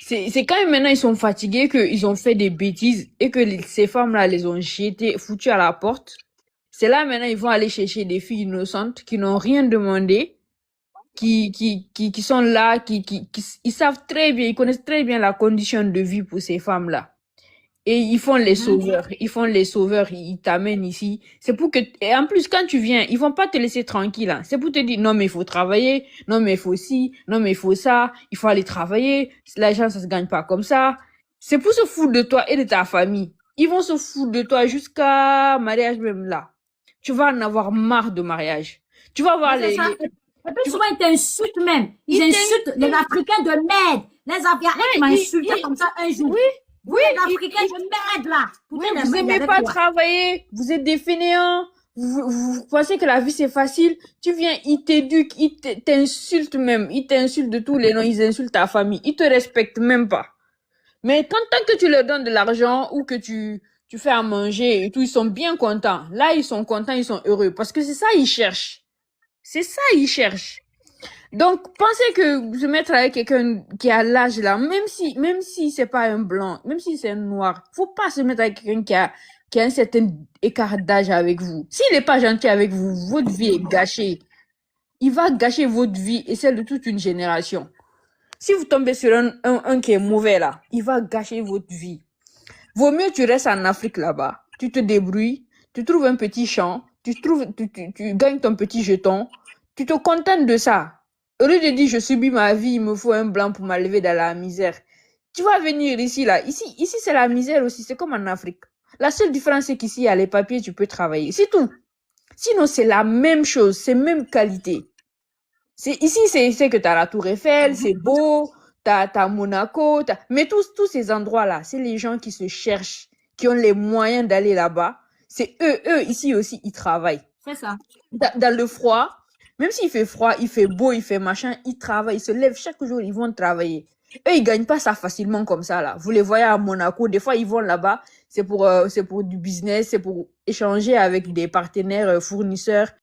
C'est quand même maintenant ils sont fatigués qu'ils ont fait des bêtises et que ces femmes-là les ont jetées, foutues à la porte. C'est là maintenant ils vont aller chercher des filles innocentes qui n'ont rien demandé, qui sont là, ils savent très bien, ils connaissent très bien la condition de vie pour ces femmes-là. Et ils font les Mhm. sauveurs, ils t'amènent ici. C'est pour que, et en plus, quand tu viens, ils vont pas te laisser tranquille, hein. C'est pour te dire, non, mais il faut travailler, non, mais il faut ci, non, mais il faut ça, il faut aller travailler, l'argent, ça se gagne pas comme ça. C'est pour se foutre de toi et de ta famille. Ils vont se foutre de toi jusqu'à mariage même là. Tu vas en avoir marre de mariage. Tu vas voir Mais c'est ça. Et puis tu vas- souvent, ils t'insultent même. Ils ils insultent les t'insultent. Africains de merde. Il y a un qui Ouais, m'a insulté comme ça un jour. oui, Vous, oui, les Africains de merde, là. oui, Pourtant, vous il y aimez avait pas quoi? travailler, vous êtes des fainéants, vous pensez que la vie c'est facile, tu viens, ils t'éduquent, t'insultent même, ils t'insultent de tous les noms, ils insultent ta famille, ils te respectent même pas. Mais quand tant que tu leur donnes de l'argent ou que tu fais à manger et tout, ils sont bien contents. Là, ils sont contents, ils sont heureux parce que c'est ça ils cherchent. C'est ça ils cherchent. Donc, pensez que se mettre avec quelqu'un qui a l'âge là, même si c'est pas un blanc, même si c'est un noir, faut pas se mettre avec quelqu'un qui a un certain écart d'âge avec vous. S'il n'est pas gentil avec vous, votre vie est gâchée. Il va gâcher votre vie et celle de toute une génération. Si vous tombez sur un qui est mauvais là, il va gâcher votre vie. Vaut mieux tu restes en Afrique là-bas, tu te débrouilles, tu trouves un petit champ, tu gagnes ton petit jeton, tu te contentes de ça. Au lieu de dire je subis ma vie, il me faut un blanc pour m'enlever dans la misère. Tu vas venir ici là, ici c'est la misère aussi, c'est comme en Afrique. La seule différence c'est qu'ici il y a les papiers, tu peux travailler, c'est tout. Sinon c'est la même chose, c'est même qualité. Ici c'est que tu as la Tour Eiffel, c'est beau, t'as Monaco, mais tous ces endroits-là, c'est les gens qui se cherchent, qui ont les moyens d'aller là-bas. C'est eux, ici aussi, ils travaillent. C'est ça. Dans le froid, même s'il fait froid, il fait beau, il fait machin, ils travaillent, ils se lèvent chaque jour, ils vont travailler. Eux, ils gagnent pas ça facilement comme ça, là. Vous les voyez à Monaco, des fois, ils vont là-bas, c'est pour du business, c'est pour échanger avec des partenaires fournisseurs